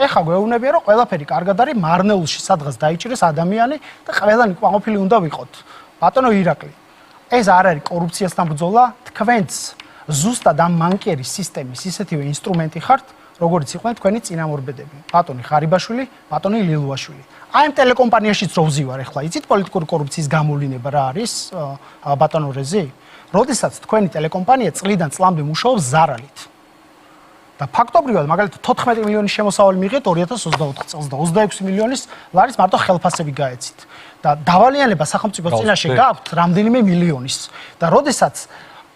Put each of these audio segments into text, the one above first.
ეხა გვეუბნებიან, რომ ყველაფერი კარგად არის, მარნეულში სადღაც დაიჭირეს ადამიანი და ყველანი კვამოფილი უნდა ვიყოთ. ბატონო ირაკლი, ეს არ არის კორუფციასთან ბრძოლა, თქვენც ზუსტად ამ მანკიერის სისტემის ისეთივე ინსტრუმენტი ხართ, როგორც იყვნენ თქვენი წინამორბედები. ბატონი ღარიბაშვილი, ბატონი ლილუაშვილი. აი ამ ტელეკომპანიაშიც რო ვზივარ ახლა, იცით პოლიტიკური კორუფციის გამოვლინება რა არის, ბატონო რეზი? როდესაც თქვენი ტელეკომპანია წლიდან წლამდე მუშაობს ზარალით. და ფაქტობრივად მაგალითად 14 მილიონის შემოსავალი მიიღეთ 2024 წელს და 26 მილიონის ლარის მარტო ხელფასები გაეცით. და დავალიანება სახელმწიფოს წინაშე გააქვთ რამდენიმე მილიონის. და როდესაც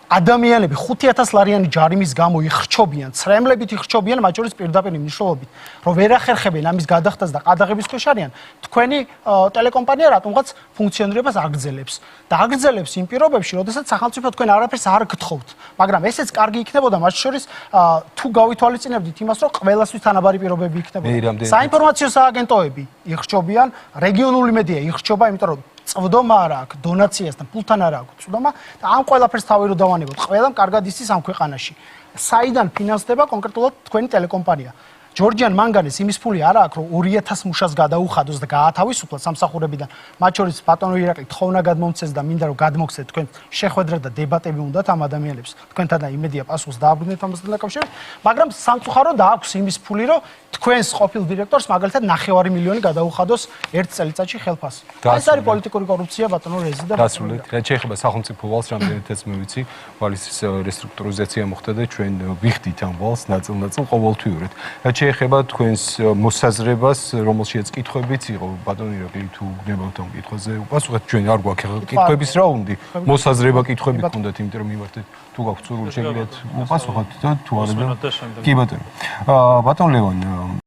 ადამიანები 5000 ლარიანი ჯარიმის გამო იხრჩობიან, ცრემლებით იხრჩობიან, მათ შორის პირდაპირ მნიშვნელობით, რომ ვერ ახერხებენ ამის გადახდას და ყადაღების ქვეშ არიან, თქვენი ტელეკომპანია რატომღაც ფუნქციონირებას აგრძელებს. და აგრძელებს იმ პირობებში, როდესაც სახელმწიფო თქვენ არაფერს არ გთხოვთ. მაგრამ ესეც კარგი იქნებოდა, მათ შორის თუ გავითვალისწინებდით იმას, რომ ყველასთვის თანაბარი პირობები იქნებოდა. საინფორმაციო სააგენტოები იხრჩობიან, რეგიონული მედია იხრჩობა, იმიტომ რომ წვდომა არ აქვს, დონაციასთან, ფულთან არ აქვს წვდომა და ამ ყველაფერს თავი რო დავანებოთ, ყველამ კარგად იცის ამ ქვეყანაში. საიდან ფინანსდება კონკრეტულად თქვენი ტელეკომპანია? ჯორჯიან მანგანეს იმის ფული არ აქვს, რომ 2000 მუშას გადაუხადოს და გაათავისუფლოს სამსახურებიდან. მათ შორის ბატონო ირაკლი თხოვნა გადმომცეს და მინდა რომ გადმოგცეთ თქვენ შეხვედრა და დებატები უნდათ ამ ადამიანებს. თქვენთან და იმედია პასუხს დააბრუნეთ ამასთან დაკავშირებით, მაგრამ სამწუხაროდ აქვს იმის ფული, რომ თქვენს ყოფილ დირექტორს მაგალითად 9 მილიონი გადაუხადოს ერთ წელიწადში ხელფასი. ეს არის პოლიტიკური კორუფცია ბატონო რეზი და დასრულეთ. რაც შეეხება სახელმწიფო ვალს, რამდენადაც მე ვიცი, ვალის რესტრუქტურიზაცია მოხდა და ჩვენ ვიხდით ამ ვალს ნაწილ-ნაწილ ყოველთვიურად. რაც შეეხება თქვენს მოსაზრებას, რომელშიც კითხვებიც იყო, ბატონო ირაკლი, თუ გნებავთ ამ კითხვაზე, უპასუხეთ, ჩვენ არ გვაქვს კითხვების რაუნდი, მოსაზრება კითხვები გქონდათ, იმიტომ რომ მიმართეთ, თუ გაქვთ სურვილი, შეგიძლიათ უპასუხოთ და თუ არა, კი ბატონო. ბატონო ლევან